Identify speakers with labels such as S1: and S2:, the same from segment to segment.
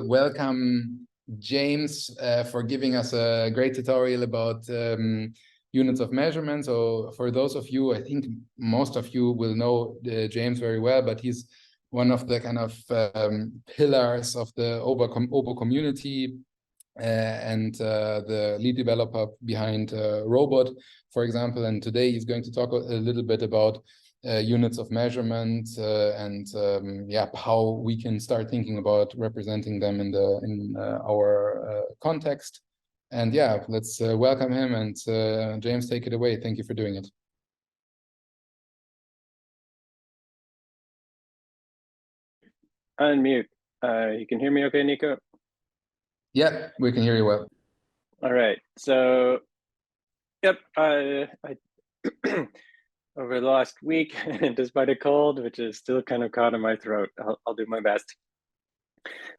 S1: welcome James for giving us a great tutorial about units of measurement. So for those of you, I think most of you will know James very well, but he's one of the kind of pillars of the obo community and the lead developer behind Robot, for example. And today he's going to talk a little bit about units of measurement and how we can start thinking about representing them in our context. And yeah, let's welcome him. And James, take it away. Thank you for doing it.
S2: Unmute. You can hear me okay, Nico?
S1: Yeah, we can hear you well.
S2: All right. So, yep, I over the last week, despite a cold, which is still kind of caught in my throat, I'll do my best.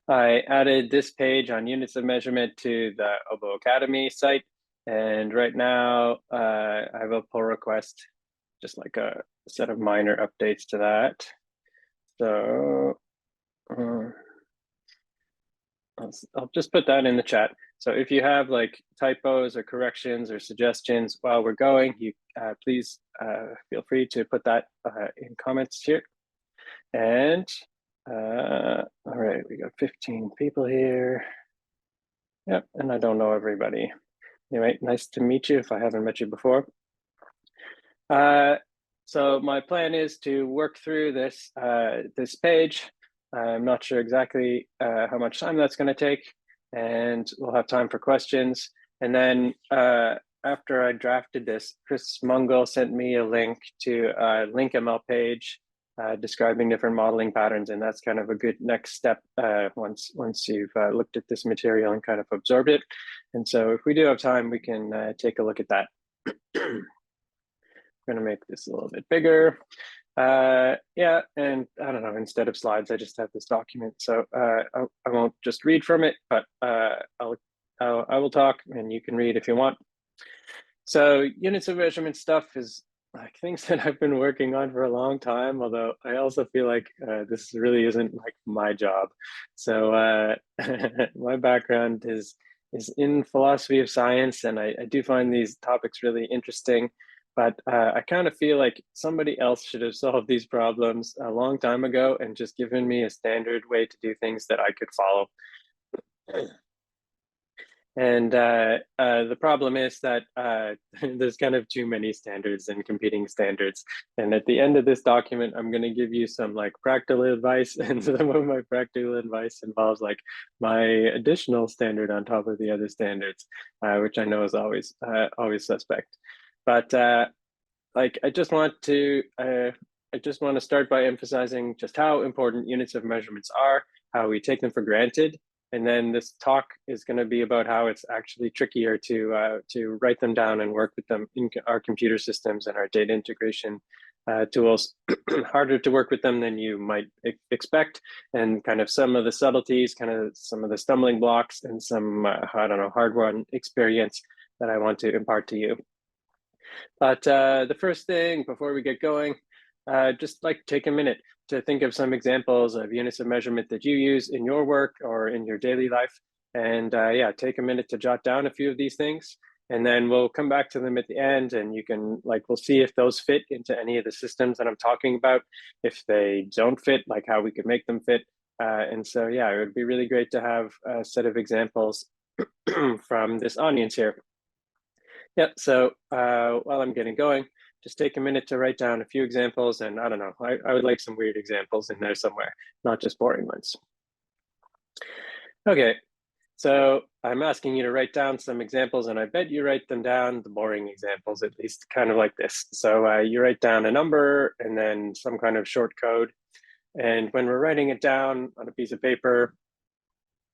S2: I added this page on units of measurement to the obo-academy site. And right now, I have a pull request, just like a set of minor updates to that. So I'll just put that in the chat. So if you have like typos or corrections or suggestions while we're going, you please feel free to put that in comments here. And all right, we got 15 people here. Yep, and I don't know everybody. Anyway, nice to meet you if I haven't met you before. So my plan is to work through this this page. I'm not sure exactly how much time that's going to take, and we'll have time for questions. And then after I drafted this, Chris Mungall sent me a link to a LinkML page describing different modeling patterns, and that's kind of a good next step once you've looked at this material and kind of absorbed it. And so if we do have time, we can take a look at that. I'm going to make this a little bit bigger. Yeah, and I don't know, instead of slides, I just have this document. So I won't just read from it, but I will talk and you can read if you want. So units of measurement stuff is like things that I've been working on for a long time, although I also feel like this really isn't like my job. So my background is in philosophy of science, and I do find these topics really interesting. But I kind of feel like somebody else should have solved these problems a long time ago and just given me a standard way to do things that I could follow. And the problem is that there's kind of too many standards and competing standards. And at the end of this document, I'm going to give you some like practical advice, and some of my practical advice involves like my additional standard on top of the other standards, which I know is always suspect. But like I just want to start by emphasizing just how important units of measurements are, how we take them for granted. And then this talk is going to be about how it's actually trickier to write them down and work with them in our computer systems and our data integration tools. Harder to work with them than you might expect, and kind of some of the subtleties, kind of some of the stumbling blocks, and some I don't know, hard-won experience that I want to impart to you. But the first thing before we get going, just like take a minute to think of some examples of units of measurement that you use in your work or in your daily life. And yeah, take a minute to jot down a few of these things. And then we'll come back to them at the end, and you can we'll see if those fit into any of the systems that I'm talking about. If they don't fit, like how we could make them fit. And so, yeah, it would be really great to have a set of examples from this audience here. Yeah, so while I'm getting going, just take a minute to write down a few examples. And I don't know, I would like some weird examples in there somewhere, not just boring ones. Okay, so I'm asking you to write down some examples, and I bet you write them down, the boring examples at least, kind of like this. So you write down a number and then some kind of short code. And when we're writing it down on a piece of paper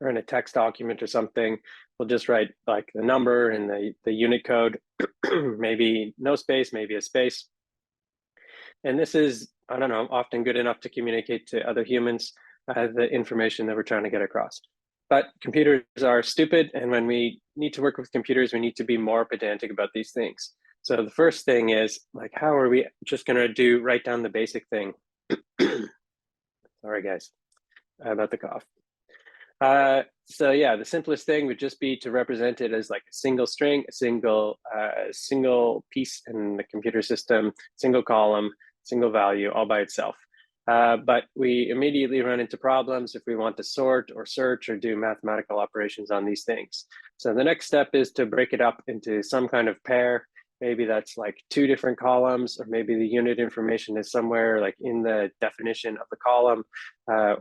S2: or in a text document or something, we'll just write like the number and the unit code, maybe no space, maybe a space. And this is, I don't know, often good enough to communicate to other humans the information that we're trying to get across. But computers are stupid, and when we need to work with computers, we need to be more pedantic about these things. So the first thing is, like, how are we just going to write down the basic thing? Sorry, guys, about the cough. So yeah, the simplest thing would just be to represent it as like a single string, a single piece in the computer system, single column, single value, all by itself. But we immediately run into problems if we want to sort or search or do mathematical operations on these things. So the next step is to break it up into some kind of pair. Maybe that's like two different columns, or maybe the unit information is somewhere like in the definition of the column,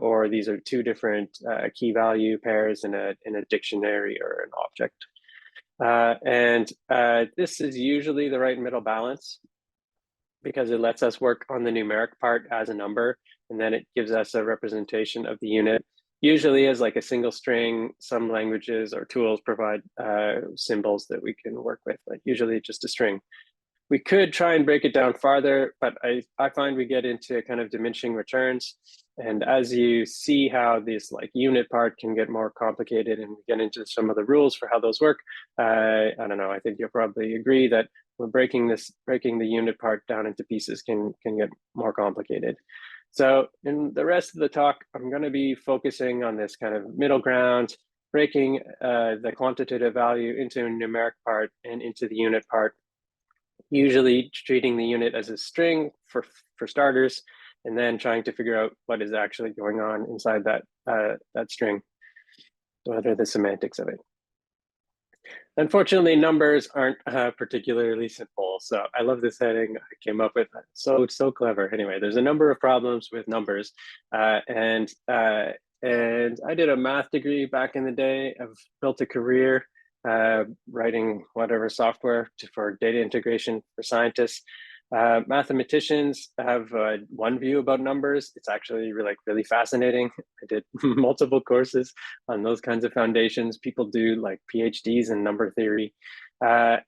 S2: or these are two different key value pairs in a dictionary or an object. This is usually the right middle balance, because it lets us work on the numeric part as a number, and then it gives us a representation of the unit, usually as like a single string. Some languages or tools provide symbols that we can work with, but usually just a string. We could try and break it down farther, but I find we get into kind of diminishing returns. And as you see how this like unit part can get more complicated and we get into some of the rules for how those work, I don't know, I think you'll probably agree that we're breaking the unit part down into pieces can get more complicated. So in the rest of the talk, I'm going to be focusing on this kind of middle ground, breaking the quantitative value into a numeric part and into the unit part, usually treating the unit as a string for starters, and then trying to figure out what is actually going on inside that string. What are the semantics of it? Unfortunately, numbers aren't particularly simple. So I love this heading I came up with. So clever. Anyway, there's a number of problems with numbers, and I did a math degree back in the day. I've built a career writing whatever software for data integration for scientists. Mathematicians have one view about numbers. It's actually really fascinating. I did multiple courses on those kinds of foundations. People do like PhDs in number theory. And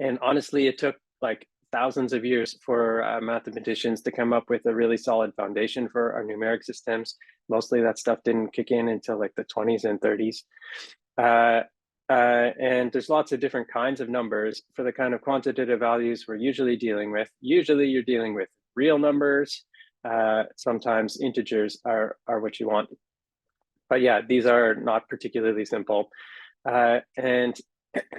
S2: honestly, it took like thousands of years for mathematicians to come up with a really solid foundation for our numeric systems. Mostly that stuff didn't kick in until like the 20s and 30s. And there's lots of different kinds of numbers for the kind of quantitative values we're usually dealing with. Usually you're dealing with real numbers. Sometimes integers are what you want. But yeah, these are not particularly simple. And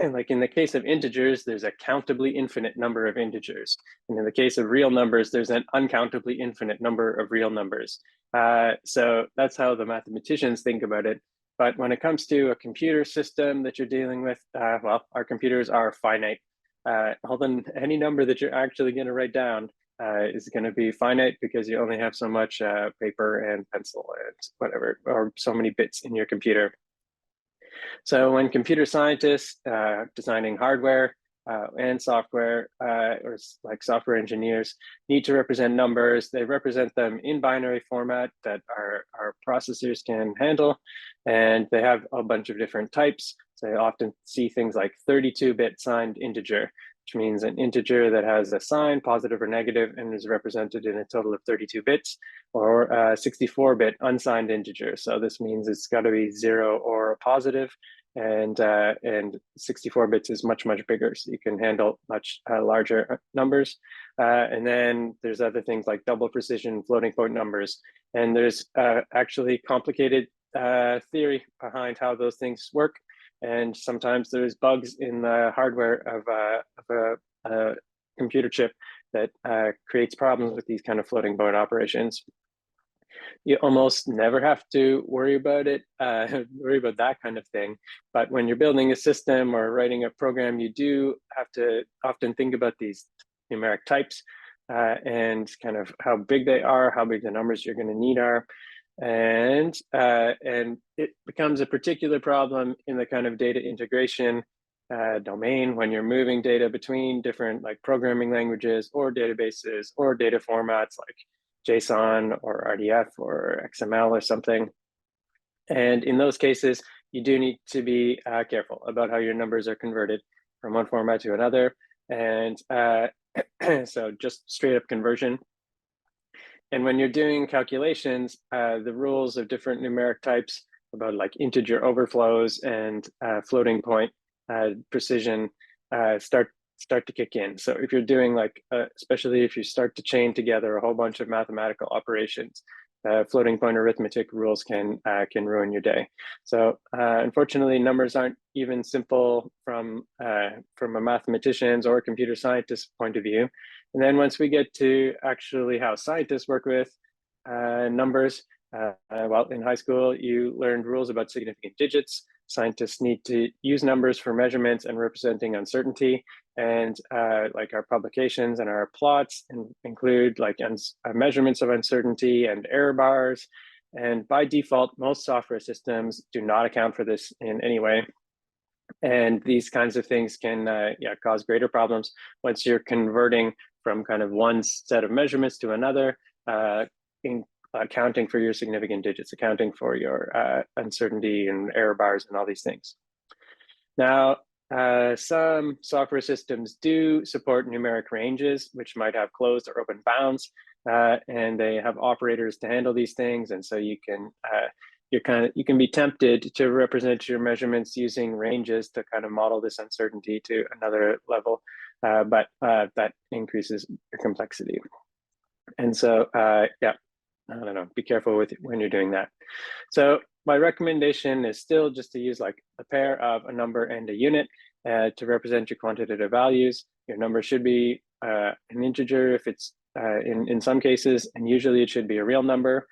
S2: like in the case of integers, there's a countably infinite number of integers. And in the case of real numbers, there's an uncountably infinite number of real numbers. So that's how the mathematicians think about it. But when it comes to a computer system that you're dealing with, well, our computers are finite. Any number that you're actually going to write down is going to be finite, because you only have so much paper and pencil and whatever, or so many bits in your computer. So when computer scientists designing hardware and software, or like software engineers, need to represent numbers, they represent them in binary format that our processors can handle. And they have a bunch of different types. So you often see things like 32-bit signed integer, which means an integer that has a sign, positive or negative, and is represented in a total of 32 bits, or a 64-bit unsigned integer. So this means it's got to be 0 or a positive, and 64 bits is much bigger, so you can handle much larger numbers. And then there's other things like double precision floating point numbers, and there's actually complicated theory behind how those things work. And sometimes there's bugs in the hardware of a computer chip that creates problems with these kind of floating point operations. You almost never have to worry about it, worry about that kind of thing. But when you're building a system or writing a program, you do have to often think about these numeric types and kind of how big they are, how big the numbers you're going to need are. And it becomes a particular problem in the kind of data integration domain when you're moving data between different like programming languages or databases or data formats like JSON or RDF or XML or something. And in those cases, you do need to be careful about how your numbers are converted from one format to another. And so just straight up conversion. And when you're doing calculations, the rules of different numeric types about like integer overflows and floating point precision start to kick in. So if you're doing like, especially if you start to chain together a whole bunch of mathematical operations, floating point arithmetic rules can ruin your day. So unfortunately, numbers aren't even simple from a mathematician's or computer scientist's point of view. And then once we get to actually how scientists work with numbers, well, in high school, you learned rules about significant digits. Scientists need to use numbers for measurements and representing uncertainty. And like our publications and our plots include like measurements of uncertainty and error bars. And by default, most software systems do not account for this in any way. And these kinds of things can cause greater problems once you're converting from kind of one set of measurements to another, accounting for your significant digits, accounting for your uncertainty and error bars and all these things. Now, some software systems do support numeric ranges, which might have closed or open bounds, and they have operators to handle these things. And so you can you can be tempted to represent your measurements using ranges to kind of model this uncertainty to another level, but that increases your complexity. And so, yeah, I don't know, be careful with when you're doing that. So my recommendation is still just to use like a pair of a number and a unit to represent your quantitative values. Your number should be an integer if it's in some cases, and usually it should be a real number.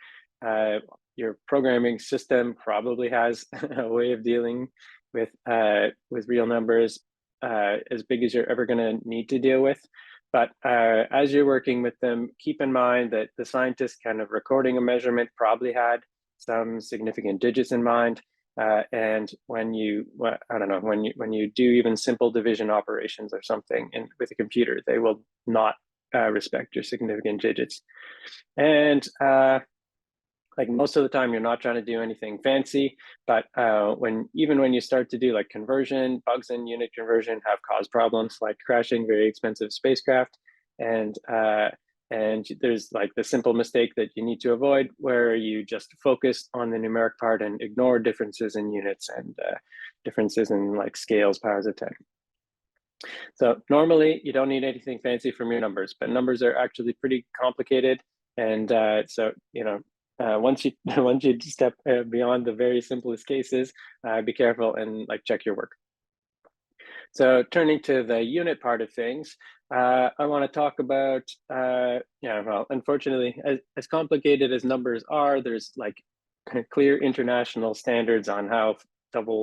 S2: Your programming system probably has a way of dealing with real numbers as big as you're ever going to need to deal with. But as you're working with them, keep in mind that the scientist kind of recording a measurement probably had some significant digits in mind. And when you, I don't know, when you do even simple division operations or something with a computer, they will not respect your significant digits. And like most of the time, you're not trying to do anything fancy, but even when you start to do like conversion, bugs in unit conversion have caused problems like crashing very expensive spacecraft. And there's like the simple mistake that you need to avoid where you just focus on the numeric part and ignore differences in units and differences in like scales, powers of 10. So normally you don't need anything fancy from your numbers, but numbers are actually pretty complicated. And so, you know, once you step beyond the very simplest cases, be careful and like check your work. So turning to the unit part of things, I want to talk about, well, unfortunately, as complicated as numbers are, there's like clear international standards on how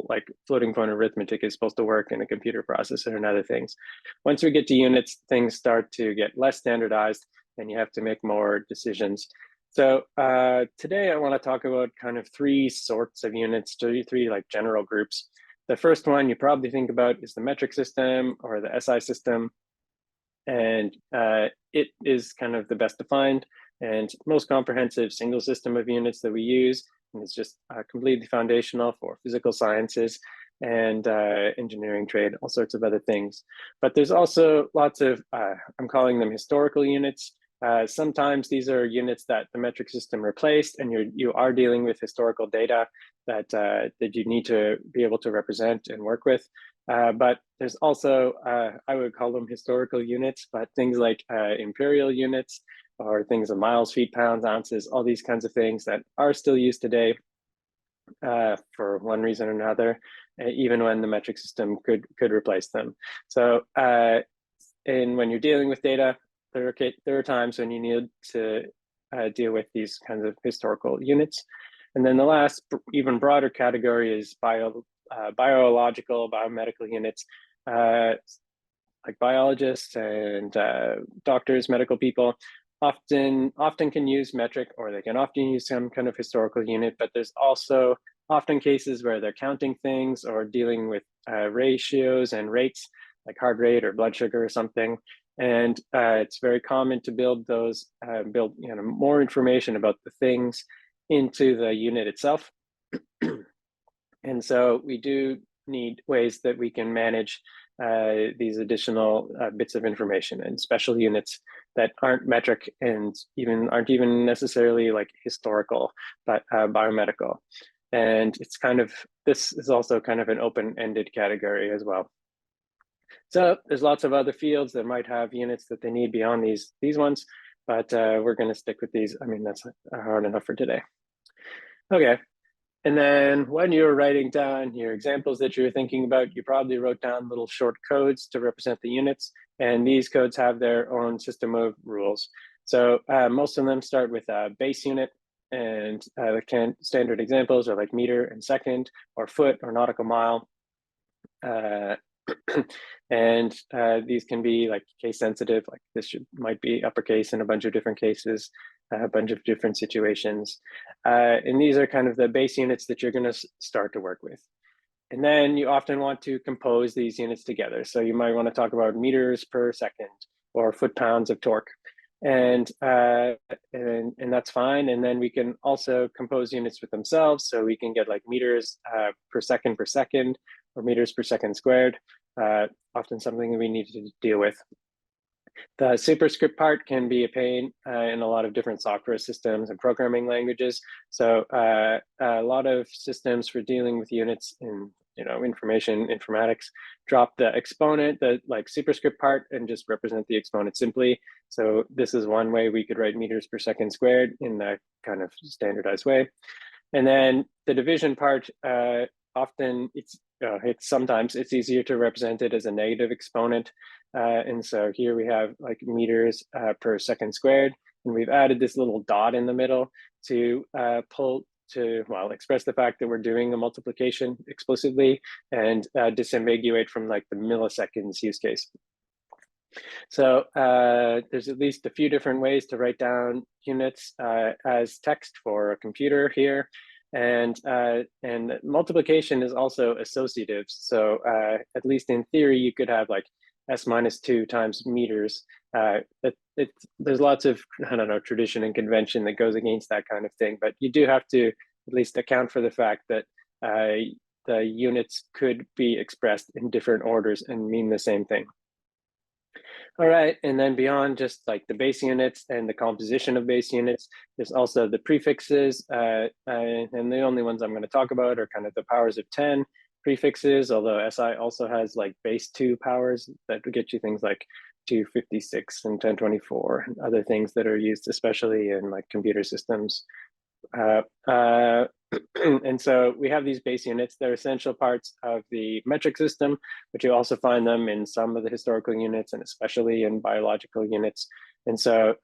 S2: like floating point arithmetic is supposed to work in a computer processor and other things. Once we get to units, things start to get less standardized and you have to make more decisions. So today I want to talk about kind of three sorts of units, three like general groups. The first one you probably think about is the metric system or the SI system. And it is kind of the best defined and most comprehensive single system of units that we use. And it's just completely foundational for physical sciences and engineering, trade, all sorts of other things. But there's also lots of, I'm calling them historical units. Sometimes these are units that the metric system replaced and you are dealing with historical data that you need to be able to represent and work with. But there's also, I would call them historical units, but things like imperial units or things of miles, feet, pounds, ounces, all these kinds of things that are still used today for one reason or another, even when the metric system could replace them. So when you're dealing with data, there are times when you need to deal with these kinds of historical units. And then the last, even broader category is biological, biomedical units, like biologists and doctors, medical people, often can use metric, or they can often use some kind of historical unit, but there's also often cases where they're counting things or dealing with ratios and rates, like heart rate or blood sugar or something. And it's very common to build those, more information about the things into the unit itself. And so we do need ways that we can manage these additional bits of information and special units that aren't metric and aren't even necessarily like historical, but biomedical. And it's this is also kind of an open-ended category as well. So there's lots of other fields that might have units that they need beyond these ones. but we're going to stick with these. I mean, that's hard enough for today. Okay. And then when you're writing down your examples that you're thinking about, you probably wrote down little short codes to represent the units. And these codes have their own system of rules. So most of them start with a base unit, and standard examples are like meter and second, or foot, or nautical mile. And these can be like case sensitive, like this might be uppercase in a bunch of different cases, a bunch of different situations. And these are kind of the base units that you're going to start to work with. And then you often want to compose these units together. So you might want to talk about meters per second or foot-pounds of torque. And that's fine. And then we can also compose units with themselves. So we can get like meters per second, or meters per second squared, often something that we need to deal with. The superscript part can be a pain in a lot of different software systems and programming languages. So a lot of systems for dealing with units in information informatics drop the exponent, the like superscript part, and just represent the exponent simply. So this is one way we could write meters per second squared in that kind of standardized way. And then the division part, often sometimes it's easier to represent it as a negative exponent. And so here we have like meters per second squared, and we've added this little dot in the middle to express the fact that we're doing a multiplication explicitly, and disambiguate from like the milliseconds use case. So there's at least a few different ways to write down units as text for a computer here. And multiplication is also associative. So at least in theory, you could have like s-2 times meters. There's lots of, tradition and convention that goes against that kind of thing, but you do have to at least account for the fact that the units could be expressed in different orders and mean the same thing. All right, and then beyond just like the base units and the composition of base units, there's also the prefixes, and the only ones I'm going to talk about are kind of the powers of 10 prefixes, although SI also has like base 2 powers that would get you things like 256 and 1024 and other things that are used especially in like computer systems. And so we have these base units. They're essential parts of the metric system, but you also find them in some of the historical units and especially in biological units. And so,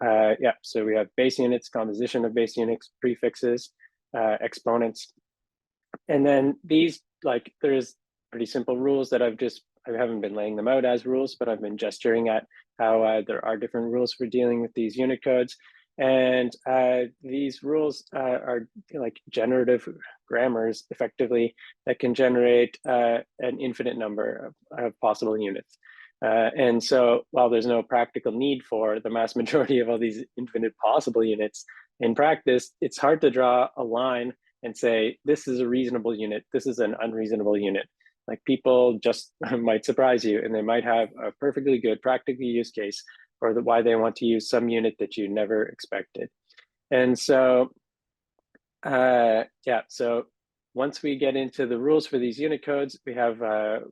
S2: so we have base units, composition of base units, prefixes, exponents. And then these, like, there's pretty simple rules that I haven't been laying them out as rules, but I've been gesturing at how there are different rules for dealing with these unit codes. And these rules are like generative grammars, effectively, that can generate an infinite number of possible units. And so while there's no practical need for the mass majority of all these infinite possible units, in practice, it's hard to draw a line and say, this is a reasonable unit, this is an unreasonable unit. Like, people just might surprise you, and they might have a perfectly good practical use case or why they want to use some unit that you never expected. And so, so once we get into the rules for these unit codes, we have a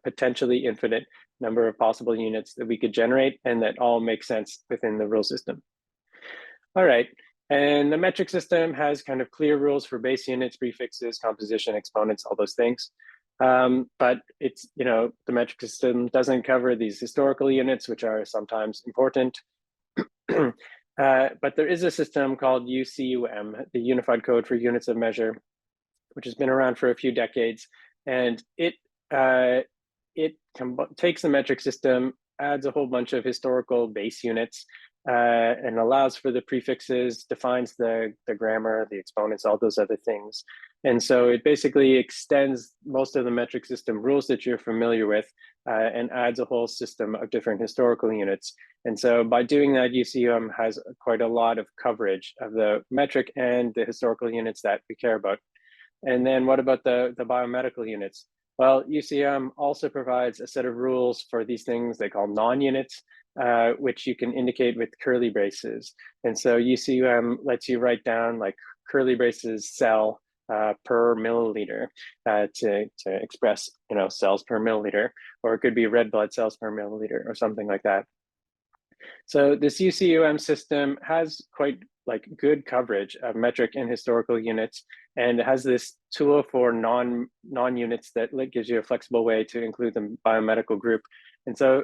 S2: potentially infinite number of possible units that we could generate, and that all make sense within the rule system. All right, and the metric system has kind of clear rules for base units, prefixes, composition, exponents, all those things. But it's, the metric system doesn't cover these historical units, which are sometimes important. But there is a system called UCUM, the Unified Code for Units of Measure, which has been around for a few decades. And it takes the metric system, adds a whole bunch of historical base units, and allows for the prefixes, defines the grammar, the exponents, all those other things. And so it basically extends most of the metric system rules that you're familiar with, and adds a whole system of different historical units. And so by doing that, UCUM has quite a lot of coverage of the metric and the historical units that we care about. And then what about the biomedical units? Well, UCUM also provides a set of rules for these things they call non-units, which you can indicate with curly braces. And so UCUM lets you write down like curly braces cell per milliliter to express, cells per milliliter, or it could be red blood cells per milliliter or something like that. So this UCUM system has quite like good coverage of metric and historical units, and it has this tool for non-units that gives you a flexible way to include the biomedical group. And so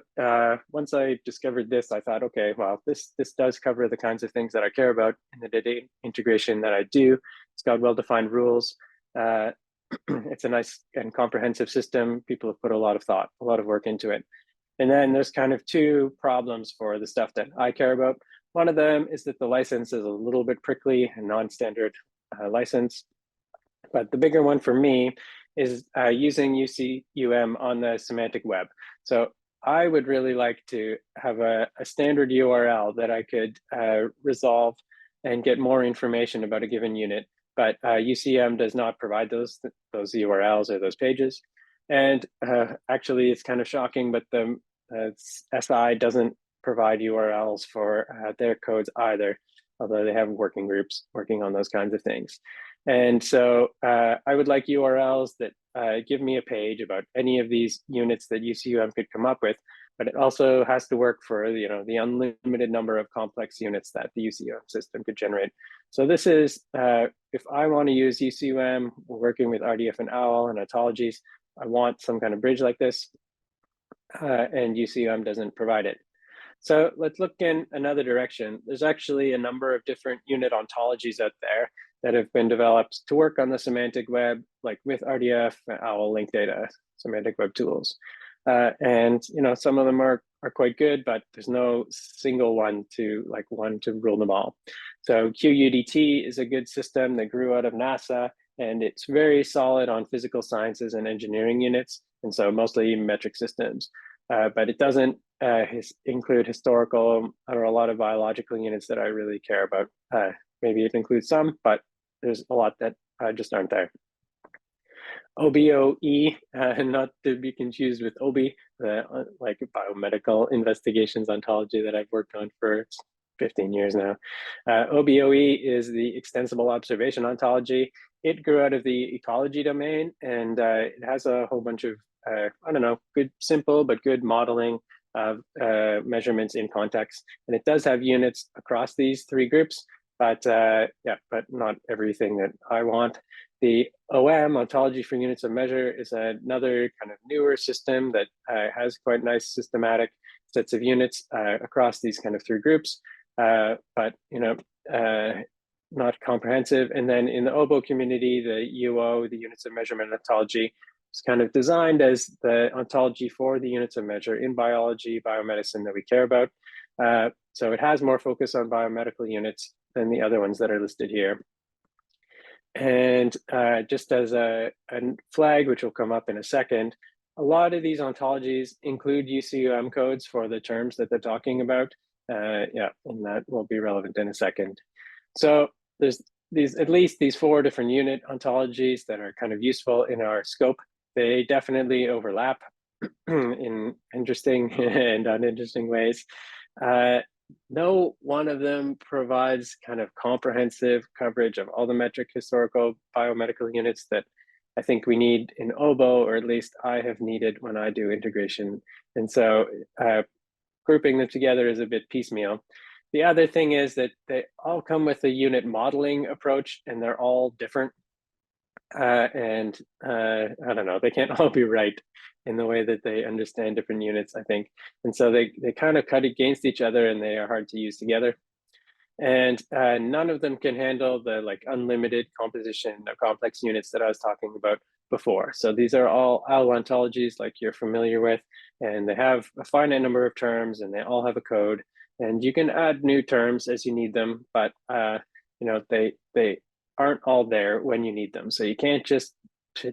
S2: once I discovered this, I thought, okay, well, this does cover the kinds of things that I care about in the data integration that I do. It's got well-defined rules. It's a nice and comprehensive system. People have put a lot of thought, a lot of work into it. And then there's kind of two problems for the stuff that I care about. One of them is that the license is a little bit prickly and non-standard license. But the bigger one for me is using UCUM on the semantic web. So I would really like to have a standard URL that I could resolve and get more information about a given unit. But UCM does not provide those URLs or those pages. And actually, it's kind of shocking, but the SI doesn't provide URLs for their codes either, although they have working groups working on those kinds of things. And so I would like URLs that give me a page about any of these units that UCUM could come up with, but it also has to work for the unlimited number of complex units that the UCUM system could generate. So this is, if I want to use UCUM, working with RDF and OWL and ontologies, I want some kind of bridge like this, and UCUM doesn't provide it. So let's look in another direction. There's actually a number of different unit ontologies out there that have been developed to work on the semantic web, like with RDF and OWL linked data, semantic web tools. And some of them are quite good, but there's no single one to rule them all. So QUDT is a good system that grew out of NASA, and it's very solid on physical sciences and engineering units, and so mostly metric systems. But it doesn't include historical or a lot of biological units that I really care about. Maybe it includes some, but there's a lot that just aren't there. OBOE, not to be confused with OBI, like biomedical investigations ontology that I've worked on for 15 years now. OBOE is the extensible observation ontology. It grew out of the ecology domain, and it has a whole bunch of, good, simple, but good modeling of measurements in context. And it does have units across these three groups, but but not everything that I want. The OM, ontology for units of measure, is another kind of newer system that has quite nice systematic sets of units across these kind of three groups, but not comprehensive. And then in the OBO community, the UO, the units of measurement ontology, is kind of designed as the ontology for the units of measure in biology, biomedicine that we care about. So it has more focus on biomedical units than the other ones that are listed here. And just as a flag, which will come up in a second, a lot of these ontologies include UCUM codes for the terms that they're talking about. And that will be relevant in a second. So there's at least these four different unit ontologies that are kind of useful in our scope. They definitely overlap in interesting and uninteresting ways. No one of them provides kind of comprehensive coverage of all the metric historical biomedical units that I think we need in OBO, or at least I have needed when I do integration. And so grouping them together is a bit piecemeal. The other thing is that they all come with a unit modeling approach, and they're all different. I don't know, they can't all be right in the way that they understand different units, I think. And so they kind of cut against each other, and they are hard to use together. And none of them can handle the unlimited composition of complex units that I was talking about before. So these are all OWL ontologies like you're familiar with, and they have a finite number of terms, and they all have a code. And you can add new terms as you need them, but they aren't all there when you need them. So you can't just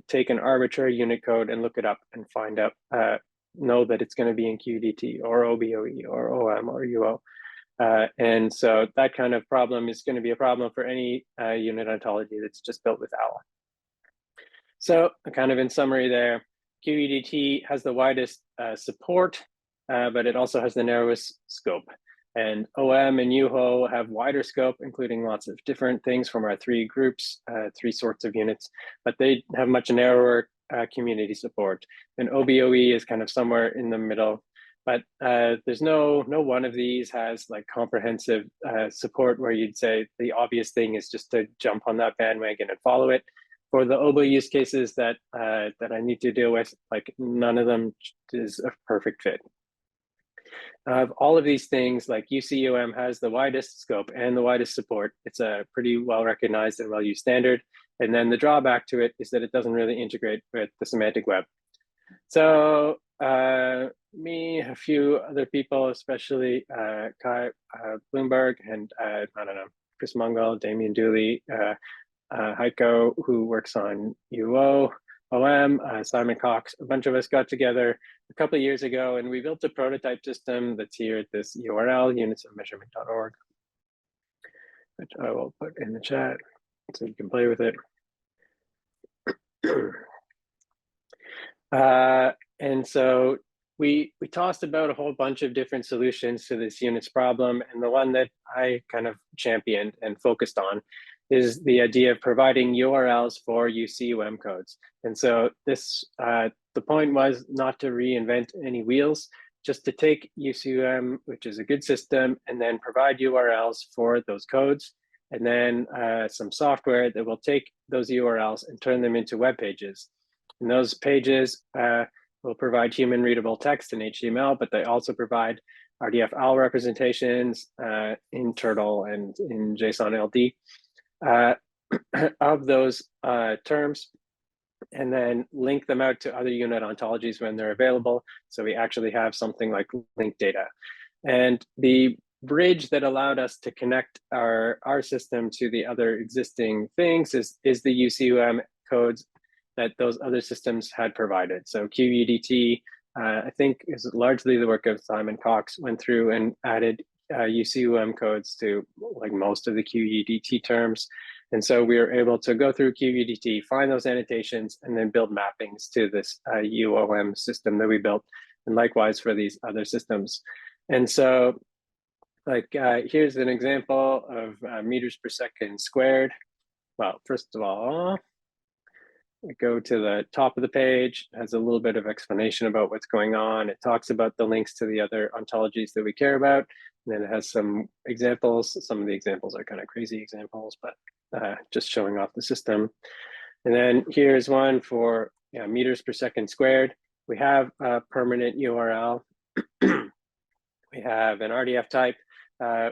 S2: take an arbitrary unit code and look it up and find out, know that it's going to be in QDT or OBOE or OM or UO. And so that kind of problem is going to be a problem for any unit ontology that's just built with OWL. So kind of in summary there, QEDT has the widest support, but it also has the narrowest scope. And OM and UHO have wider scope, including lots of different things from our three groups, three sorts of units, but they have much narrower community support. And OBOE is kind of somewhere in the middle. but there's no one of these has like comprehensive support where you'd say the obvious thing is just to jump on that bandwagon and follow it. For the obo use cases that that I need to deal with, like none of them is a perfect fit. Of all of these things, like UCUM has the widest scope and the widest support. It's a pretty well recognized and well used standard. And then the drawback to it is that it doesn't really integrate with the semantic web. So me, a few other people, especially Kai Bloomberg and I don't know, Chris Mongol, Damien Dooley, Heiko, who works on OM, Simon Cox, a bunch of us got together a couple of years ago and we built a prototype system that's here at this URL, unitsofmeasurement.org, which I will put in the chat so you can play with it. And so we tossed about a whole bunch of different solutions to this units problem. And the one that I kind of championed and focused on is the idea of providing URLs for UCUM codes. And so this, the point was not to reinvent any wheels, just to take UCUM, which is a good system, and then provide URLs for those codes. And then some software that will take those URLs and turn them into web pages. And those pages will provide human readable text in HTML, but they also provide RDF-OWL representations in Turtle and in JSON LD of those terms, and then link them out to other unit ontologies when they're available. So we actually have something like linked data. And the bridge that allowed us to connect our system to the other existing things is the UCUM codes that those other systems had provided. So QUDT, I think is largely the work of Simon Cox, went through and added UCUM codes to like most of the QUDT terms. And so we were able to go through QUDT, find those annotations, and then build mappings to this UOM system that we built, and likewise for these other systems. And so like here's an example of meters per second squared. Well, first of all, we go to the top of the page, it has a little bit of explanation about what's going on. It talks about the links to the other ontologies that we care about. And then it has some examples. Some of the examples are kind of crazy examples, but just showing off the system. And then here's one for meters per second squared. We have a permanent URL. We have an RDF type.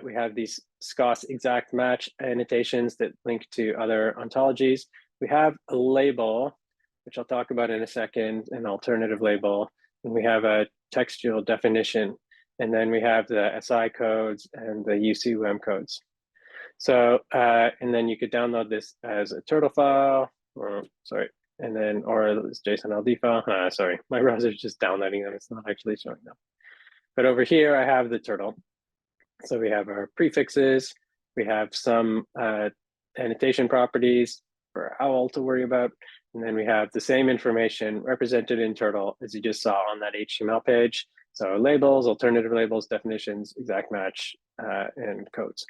S2: We have these SCOS exact match annotations that link to other ontologies. We have a label, which I'll talk about in a second, an alternative label. And we have a textual definition. And then we have the SI codes and the UCUM codes. So, and then you could download this as a turtle file, or sorry, and then, or this JSON LD file. Sorry, my browser's just downloading them. It's not actually showing them. But over here, I have the turtle. So we have our prefixes. We have some annotation properties for OWL to worry about. And then we have the same information represented in Turtle as you just saw on that HTML page. So labels, alternative labels, definitions, exact match, and codes.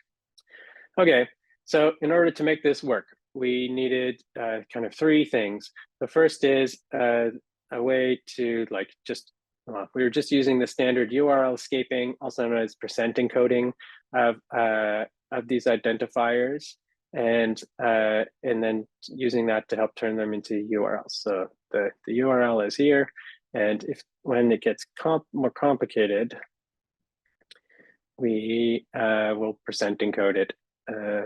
S2: Okay, so in order to make this work, we needed kind of three things. The first is a way to like just, we were just using the standard URL escaping, also known as percent encoding of these identifiers. And then using that to help turn them into URLs. So the URL is here, and when it gets more complicated, we will percent encode it.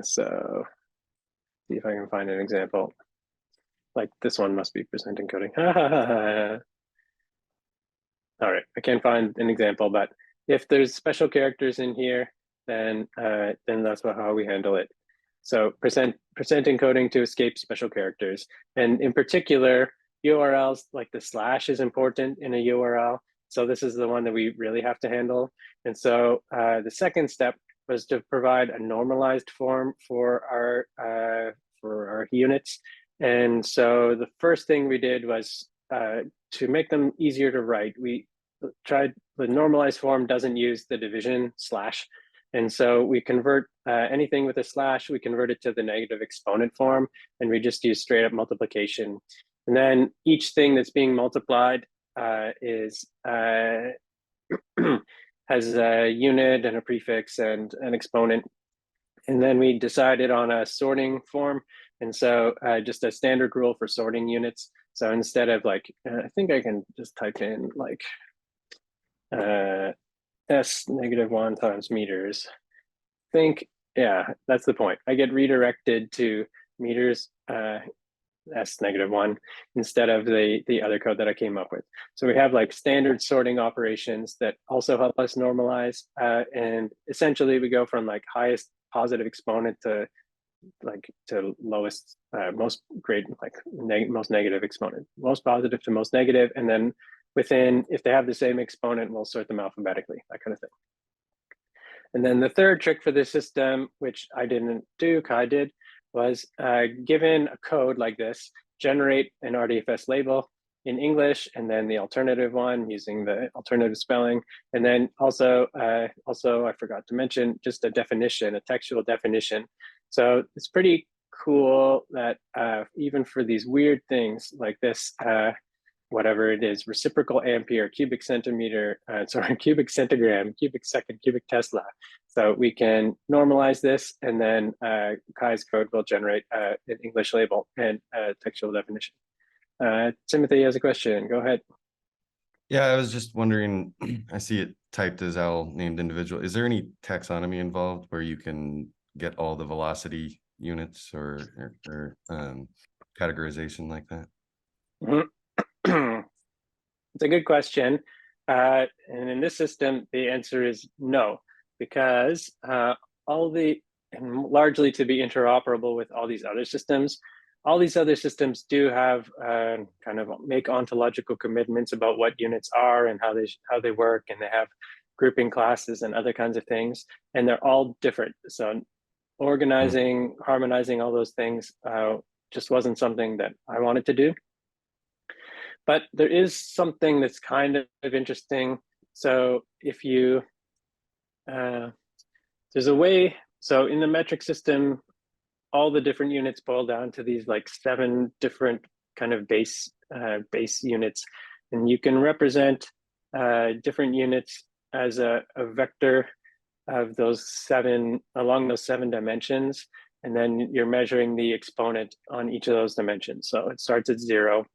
S2: So see if I can find an example. Like this one must be percent encoding. All right, I can't find an example, but if there's special characters in here, then that's how we handle it. So percent encoding to escape special characters. And in particular, URLs like the slash is important in a URL. So this is the one that we really have to handle. And so the second step was to provide a normalized form for our units. And so the first thing we did was to make them easier to write. We tried, the normalized form doesn't use the division slash. And so we convert anything with a slash, we convert it to the negative exponent form, and we just use straight up multiplication. And then each thing that's being multiplied is has a unit and a prefix and an exponent. And then we decided on a sorting form. And so just a standard rule for sorting units. So instead of like, I think I can just type in like S-1 times meters. Yeah, that's the point. I get redirected to meters S-1 instead of the other code that I came up with. So we have like standard sorting operations that also help us normalize. And essentially we go from like highest positive exponent to lowest, most negative exponent, most positive to most negative. And then within, if they have the same exponent, we'll sort them alphabetically, that kind of thing. And then the third trick for this system, which I didn't do, Kai did, was given a code like this, generate an RDFS label in English, and then the alternative one using the alternative spelling. And then also I forgot to mention just a definition, a textual definition. So it's pretty cool that even for these weird things like this, whatever it is, reciprocal ampere, cubic centimeter, cubic centigram, cubic second, cubic Tesla. So we can normalize this, and then Kai's code will generate an English label and a textual definition. Timothy has a question. Go ahead.
S3: Yeah, I was just wondering, I see it typed as L named individual. Is there any taxonomy involved where you can get all the velocity units or categorization like that?
S2: It's a good question. And in this system, the answer is no, because and largely to be interoperable with all these other systems do have kind of make ontological commitments about what units are and how they work, and they have grouping classes and other kinds of things, and they're all different. So organizing, harmonizing all those things just wasn't something that I wanted to do. But there is something that's kind of interesting. So if you, there's a way, so in the metric system, all the different units boil down to these like 7 different kind of base units. And you can represent different units as a vector of those 7, along those 7 dimensions. And then you're measuring the exponent on each of those dimensions. So it starts at 0.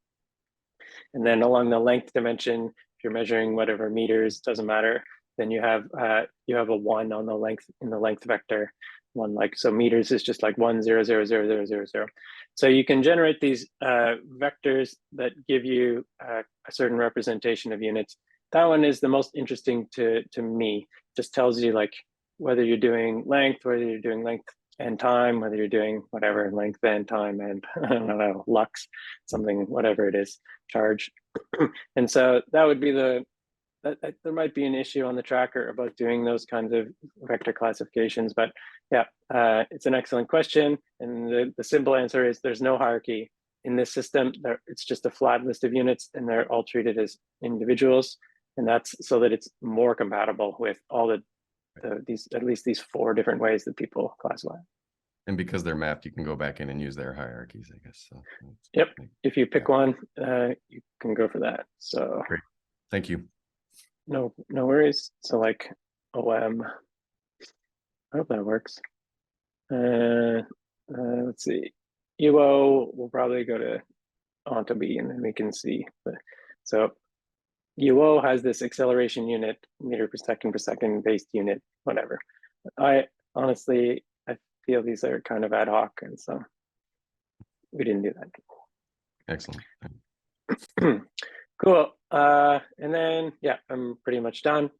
S2: And then along the length dimension, if you're measuring whatever meters, doesn't matter, then you have a 1 on the length, in the length vector. So meters is just like 1 0 0 0 0 0 0. So you can generate these vectors that give you a certain representation of units. That one is the most interesting to me. Just tells you like whether you're doing length, whether you're doing length and time, whether you're doing whatever length and time and I don't know, lux, something, whatever it is, charge. And so that would be there might be an issue on the tracker about doing those kinds of vector classifications, but yeah, it's an excellent question. And the simple answer is there's no hierarchy in this system. It's just a flat list of units, and they're all treated as individuals. And that's so that it's more compatible with all at least these 4 different ways that people classify.
S3: And because they're mapped, you can go back in and use their hierarchies, I guess. So
S2: yep, if you pick one, you can go for that. So
S3: great, thank you.
S2: No worries. So like OM, I hope that works. Let's see. UO will probably go to onto B, and then we can see. So UO has this acceleration unit, meter per second based unit, whatever. I feel these are kind of ad hoc, and so we didn't do that.
S3: Excellent.
S2: Cool. And then, yeah, I'm pretty much done.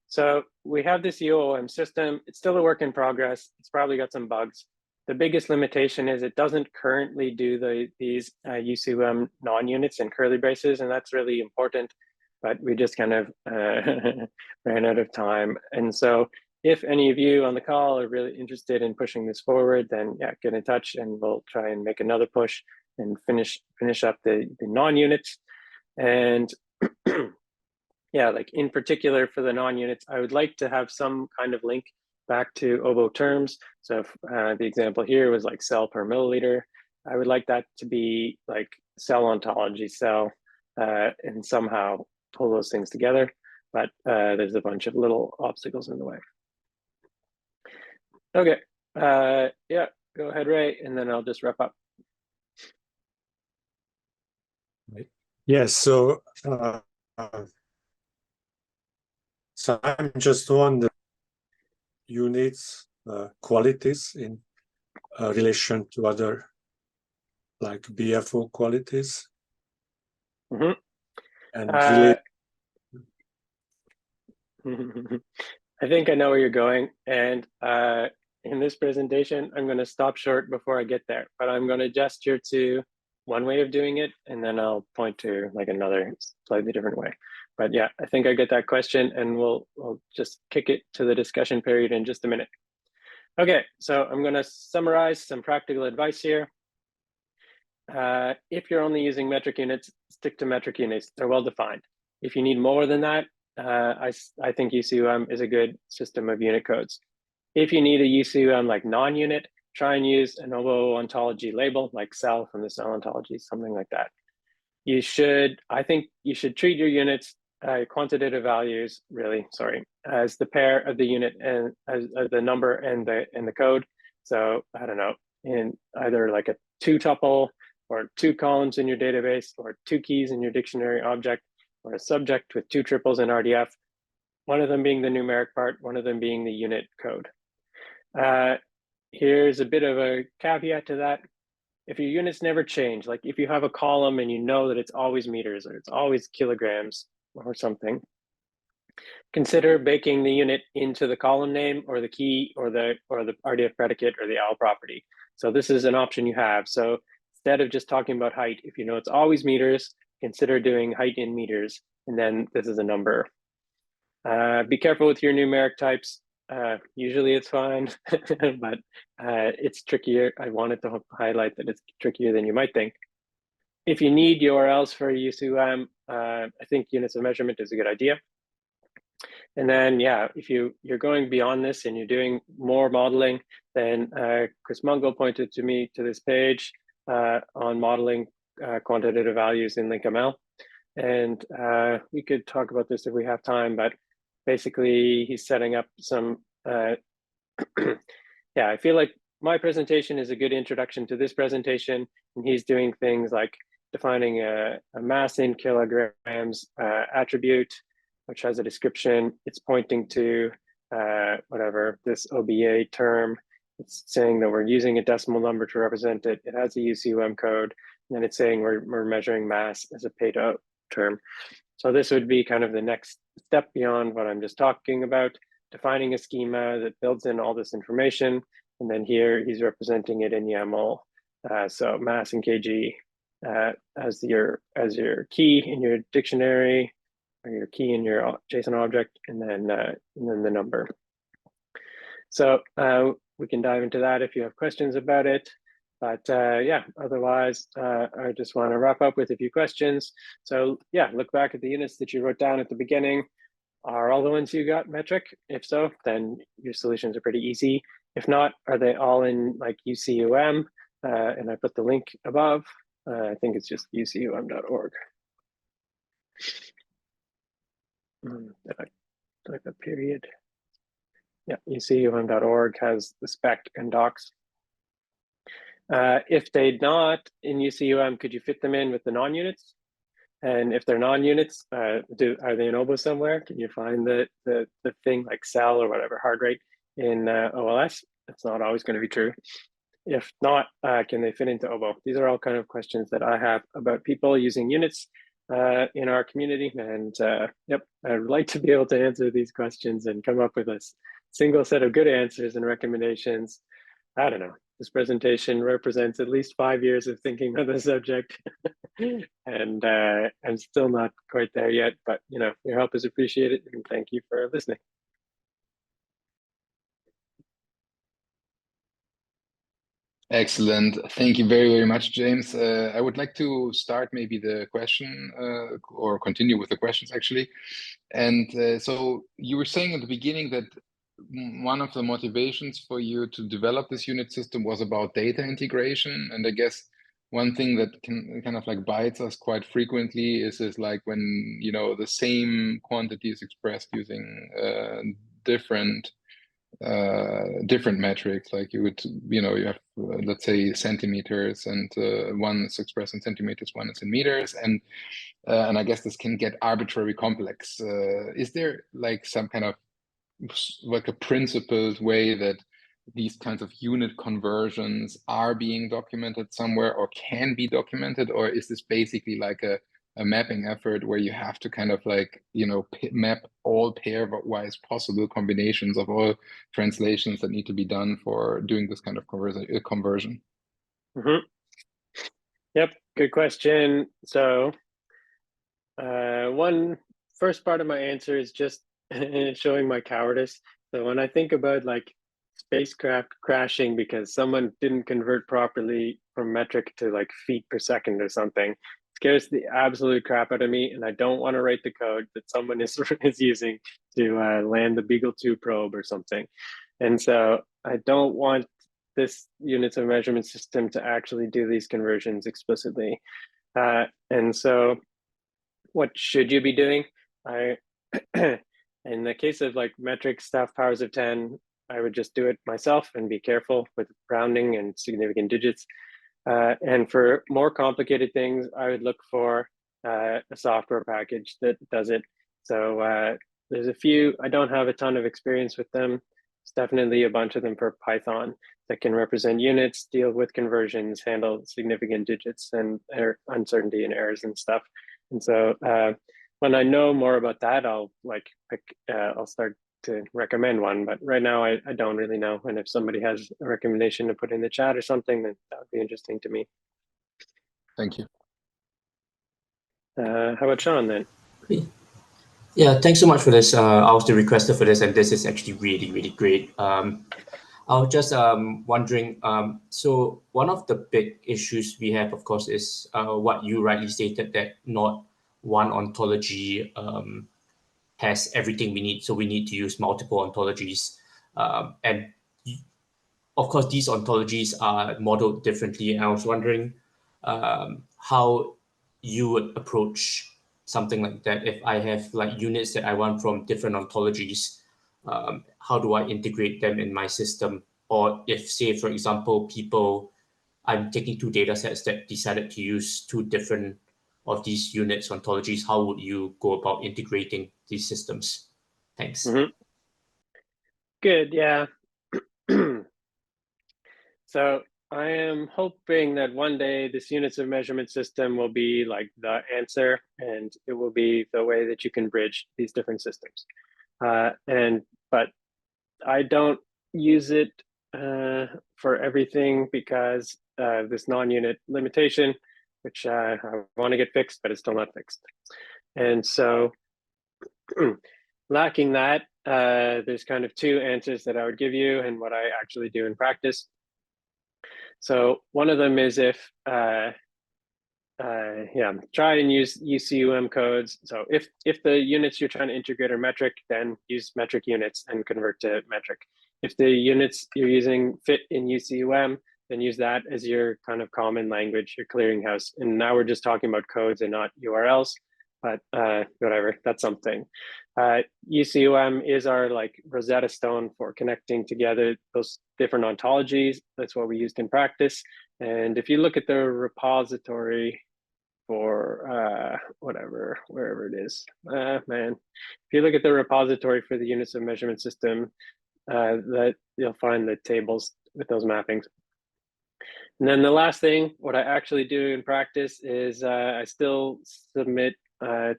S2: So we have this UOM system. It's still a work in progress. It's probably got some bugs. The biggest limitation is it doesn't currently do these UCUM non-units in curly braces, and that's really important. But we just kind of ran out of time. And so if any of you on the call are really interested in pushing this forward, then yeah, get in touch and we'll try and make another push and finish up the non-units. And yeah, like in particular for the non-units, I would like to have some kind of link back to obo terms. So if the example here was like cell per milliliter, I would like that to be like cell ontology cell and somehow pull those things together. but there's a bunch of little obstacles in the way. Okay, yeah, go ahead, Ray, and then I'll just wrap up.
S4: Yes, so I'm just wondering units, qualities in relation to other like BFO qualities.
S2: Mm-hmm.
S4: And relate.
S2: I think I know where you're going, and in this presentation, I'm going to stop short before I get there, but I'm going to gesture to one way of doing it, and then I'll point to like another slightly different way. But yeah, I think I get that question, and we'll just kick it to the discussion period in just a minute. Okay, so I'm going to summarize some practical advice here. If you're only using metric units, stick to metric units. They're well defined. If you need more than that, I think UCUM is a good system of unit codes. If you need a UCUM like non-unit, try and use an obo-ontology label like cell from the cell ontology, something like that. I think you should treat your units, quantitative values, as the pair of the unit and as the number and the code. So I don't know, in either like a 2-tuple or 2 columns in your database, or 2 keys in your dictionary object, or a subject with 2 triples in RDF, one of them being the numeric part, one of them being the unit code. Here's a bit of a caveat to that. If your units never change, like if you have a column and you know that it's always meters or it's always kilograms or something, consider baking the unit into the column name or the key or the RDF predicate or the OWL property. So this is an option you have. So instead of just talking about height, if you know it's always meters, consider doing height in meters, and then this is a number. Be careful with your numeric types. Usually it's fine, but it's trickier. I wanted to highlight that it's trickier than you might think. If you need URLs for UCUM, I think units of measurement is a good idea. And then, yeah, if you're going beyond this and you're doing more modeling, then Chris Mungo pointed to me to this page on modeling quantitative values in LinkML. And we could talk about this if we have time, but basically he's setting up some, yeah, I feel like my presentation is a good introduction to this presentation, and he's doing things like defining a mass in kilograms attribute, which has a description. It's pointing to whatever, this OBA term. It's saying that we're using a decimal number to represent it. It has a UCUM code, and then it's saying we're measuring mass as a Pareto term. So this would be kind of the next step beyond what I'm just talking about, defining a schema that builds in all this information. And then here he's representing it in YAML. So mass in kg as your key in your dictionary, or your key in your JSON object, and then the number. So we can dive into that if you have questions about it. But yeah, otherwise, I just want to wrap up with a few questions. So yeah, look back at the units that you wrote down at the beginning. Are all the ones you got metric? If so, then your solutions are pretty easy. If not, are they all in like UCUM? And I put the link above. I think it's just ucum.org. Like a period. Yeah, ucum.org has the spec and docs. If they're not in UCUM, could you fit them in with the non-units? And if they're non-units, are they in OBO somewhere? Can you find the thing like cell or whatever hard rate in OLS? It's not always going to be true. If not, can they fit into OBO? These are all kind of questions that I have about people using units in our community. And yep, I'd like to be able to answer these questions and come up with a single set of good answers and recommendations. I don't know. This presentation represents at least 5 years of thinking on the subject. And I'm still not quite there yet, but you know, your help is appreciated, and thank you for listening.
S1: Excellent. Thank you very, very much, James. I would like to start maybe the question or continue with the questions actually. And so you were saying at the beginning that one of the motivations for you to develop this unit system was about data integration. And I guess one thing that can kind of like bites us quite frequently is like when, you know, the same quantity is expressed using different metrics. Like you would, you know, you have let's say centimeters, and one is expressed in centimeters, one is in meters, and I guess this can get arbitrarily complex. Is there like some kind of like a principled way that these kinds of unit conversions are being documented somewhere or can be documented, or is this basically like a mapping effort where you have to kind of like, you know, map all pairwise possible combinations of all translations that need to be done for doing this kind of conversion?
S2: Mm-hmm. Yep, good question. So one first part of my answer is just showing my cowardice. So when I think about like spacecraft crashing because someone didn't convert properly from metric to like feet per second or something, scares the absolute crap out of me, and I don't want to write the code that someone is using to land the Beagle 2 probe or something. And so I don't want this units of measurement system to actually do these conversions explicitly. And so what should you be doing? In the case of like metric stuff, powers of 10, I would just do it myself and be careful with rounding and significant digits. And for more complicated things, I would look for a software package that does it. So there's a few, I don't have a ton of experience with them. It's definitely a bunch of them for Python that can represent units, deal with conversions, handle significant digits and uncertainty and errors and stuff. And so when I know more about that, I'll I'll start to recommend one. But right now, I don't really know. And if somebody has a recommendation to put in the chat or something, then that would be interesting to me.
S1: Thank you.
S2: How about Sean then?
S5: Yeah, thanks so much for this. I was the requester for this, and this is actually really, really great. I was just wondering, so one of the big issues we have, of course, is what you rightly stated, that not one ontology has everything we need. So we need to use multiple ontologies. And of course, these ontologies are modeled differently. And I was wondering how you would approach something like that. If I have like units that I want from different ontologies, how do I integrate them in my system? Or if, say, for example, I'm taking two data sets that decided to use two different of these units ontologies, how would you go about integrating these systems? Thanks.
S2: Mm-hmm. Good, yeah. So I am hoping that one day this units of measurement system will be like the answer, and it will be the way that you can bridge these different systems. But I don't use it for everything because this non-unit limitation, which I want to get fixed, but it's still not fixed. And so lacking that, there's kind of two answers that I would give you and what I actually do in practice. So one of them is if, try and use UCUM codes. So if the units you're trying to integrate are metric, then use metric units and convert to metric. If the units you're using fit in UCUM, then use that as your kind of common language, your clearinghouse. And now we're just talking about codes and not URLs, but whatever, that's something. UCUM is our like Rosetta Stone for connecting together those different ontologies. That's what we used in practice. And if you look at the repository for wherever it is, if you look at the repository for the units of measurement system, that you'll find the tables with those mappings. And then the last thing, what I actually do in practice is I still submit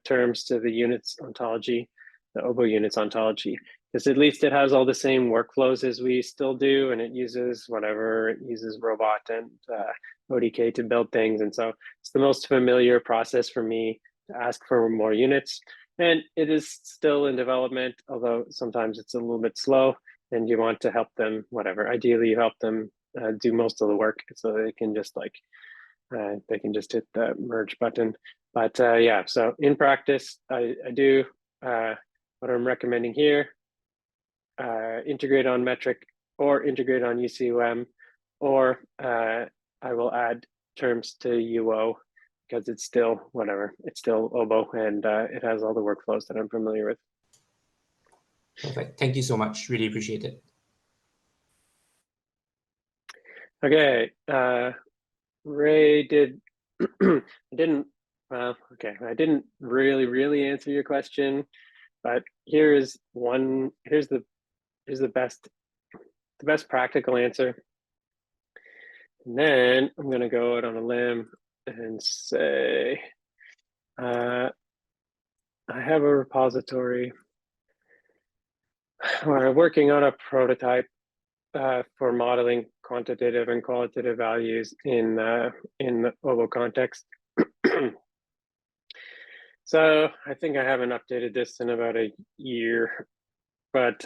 S2: terms to the units ontology, the obo units ontology, because at least it has all the same workflows as we still do, and it uses robot and ODK to build things. And so it's the most familiar process for me to ask for more units. And it is still in development, although sometimes it's a little bit slow and you want to help them, ideally you help them do most of the work so they can just hit the merge button. But yeah, so in practice, I do what I'm recommending here, integrate on metric or integrate on UCUM, or I will terms to UO because it's still whatever, it's still obo, and it has all the workflows that I'm familiar with.
S5: Perfect. Thank you so much. Really appreciate it.
S2: Okay, Ray did. I didn't. Well, okay, I didn't really answer your question, but here's one. Here's the best practical answer. And then I'm gonna go out on a limb and say, I have a repository where I'm working on a prototype for modeling quantitative and qualitative values in the obo context. So I think I haven't updated this in about a year, but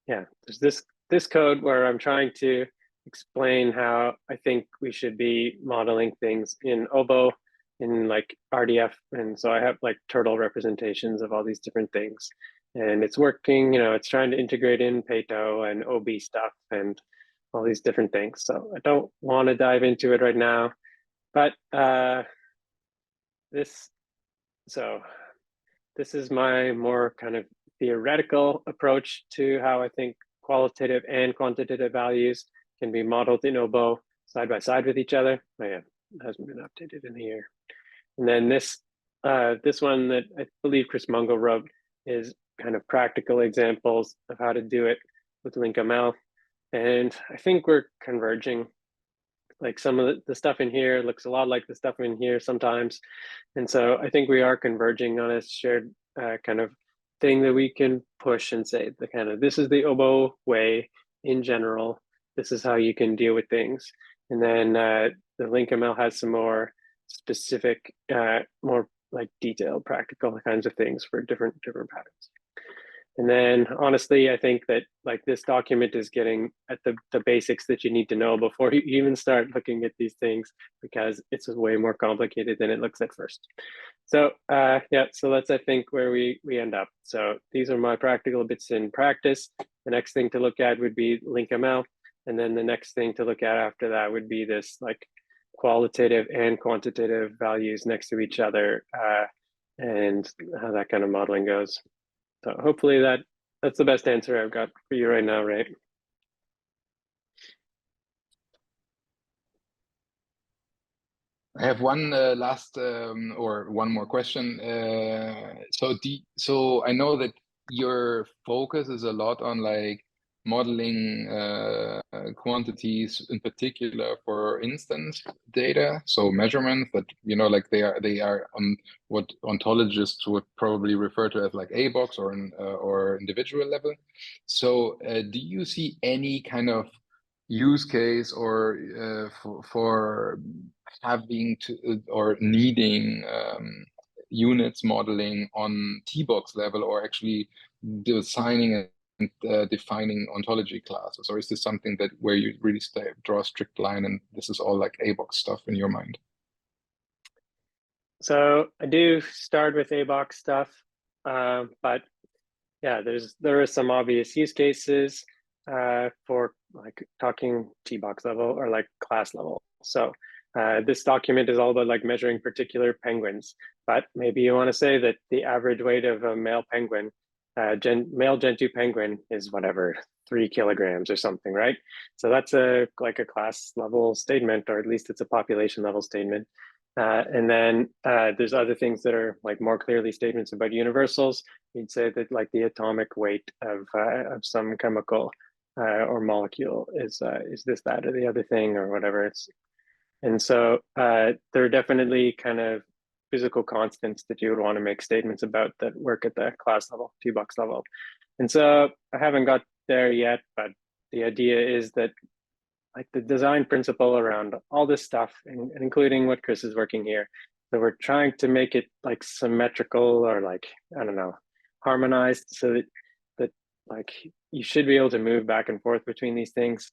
S2: yeah, there's this code where I'm trying to explain how I think we should be modeling things in obo, in like RDF, and so I have like turtle representations of all these different things, and it's working. You know, it's trying to integrate in Pato and OB stuff and all these different things. So I don't want to dive into it right now, but this is my more kind of theoretical approach to how I think qualitative and quantitative values can be modeled in obo side by side with each other. Oh yeah, it hasn't been updated in a year. And then this one that I believe Chris Mungo wrote is kind of practical examples of how to do it with LinkML. And I think we're converging. Like some of the stuff in here looks a lot like the stuff in here sometimes. And so I think we are converging on a shared kind of thing that we can push and say the kind of, this is the obo way in general. This is how you can deal with things. And then the LinkML has some more specific, more like detailed, practical kinds of things for different patterns. And then honestly, I think that like this document is getting at the basics that you need to know before you even start looking at these things, because it's way more complicated than it looks at first. So yeah, so that's I think where we end up. So these are my practical bits in practice. The next thing to look at would be LinkML. And then the next thing to look at after that would be this like qualitative and quantitative values next to each other, and how that kind of modeling goes. So hopefully that's the best answer I've got for you right now, Ray.
S1: I have one last or one more question. So I know that your focus is a lot on like modeling quantities in particular for instance data, so measurements that like they are on what ontologists would probably refer to as like A-box or individual level. So do you see any kind of use case or for having to or needing units modeling on T-box level, or actually designing and defining ontology classes? Or is this something that where you really draw a strict line and this is all like A-box stuff in your mind?
S2: So I do start with A-box stuff, but yeah, there are some obvious use cases for like talking T-box level or like class level. So this document is all about like measuring particular penguins, but maybe you want to say that the average weight of a male penguin, male Gentoo penguin, is whatever, 3 kilograms or something, right? So that's like a class level statement, or at least it's a population level statement. And then there's other things that are like more clearly statements about universals. You'd say that like the atomic weight of some chemical or molecule is this, that, or the other thing, or whatever it's. And so there are definitely kind of physical constants that you would want to make statements about that work at the class level, T-box level. And so I haven't got there yet, but the idea is that like the design principle around all this stuff, and including what Chris is working here, that we're trying to make it like symmetrical or like, I don't know, harmonized, so that like you should be able to move back and forth between these things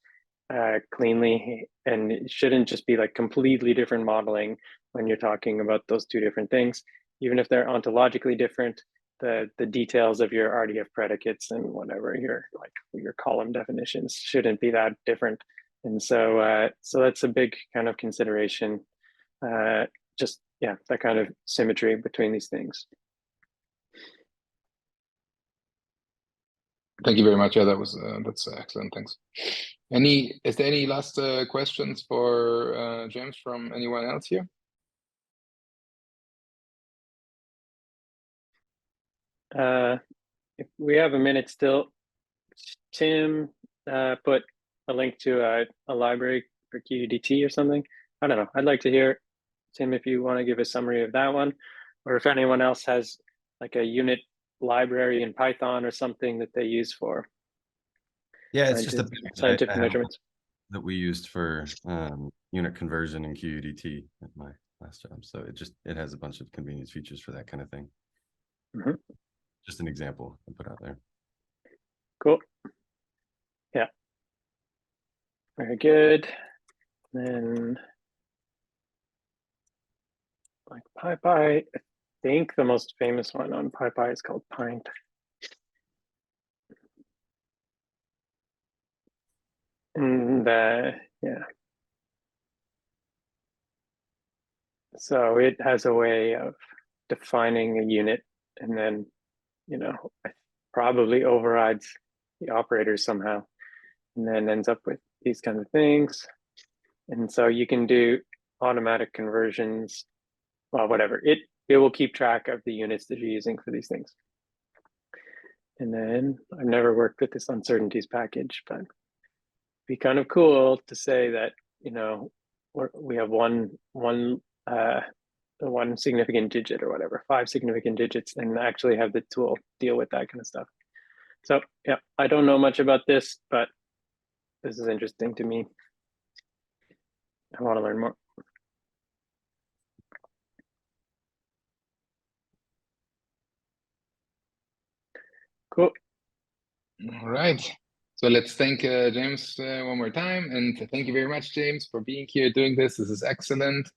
S2: cleanly, and it shouldn't just be like completely different modeling when you're talking about those two different things, even if they're ontologically different. The details of your RDF predicates and whatever your column definitions shouldn't be that different. And so so that's a big kind of consideration. Just yeah, that kind of symmetry between these things.
S1: Thank you very much. Yeah, that's excellent. Thanks. Is there any last questions for James from anyone else here?
S2: If we have a minute still, Tim put a link to a library for QUDT or something. I don't know. I'd like to hear, Tim, if you want to give a summary of that one, or if anyone else has like a unit library in Python or something that they use for
S3: Yeah, it's just a package
S2: scientific
S3: I have
S2: measurements.
S3: that we used for unit conversion in QUDT at my last job. So it has a bunch of convenience features for that kind of thing.
S2: Mhm.
S3: Just an example I put out there.
S2: Cool. Yeah. Very good. Then like PyPy, I think the most famous one on PyPy is called Pint. And yeah. So it has a way of defining a unit and then, you know, probably overrides the operators somehow and then ends up with these kinds of things. And so you can do automatic conversions, well, whatever. It will keep track of the units that you're using for these things. And then I've never worked with this uncertainties package, but it'd be kind of cool to say that, you know, we have one significant digit or whatever, 5 significant digits, and actually have the tool deal with that kind of stuff. So yeah, I don't know much about this, but this is interesting to me. I want to learn more. Cool.
S1: All right. So let's thank James one more time. And thank you very much, James, for being here doing this. This is excellent.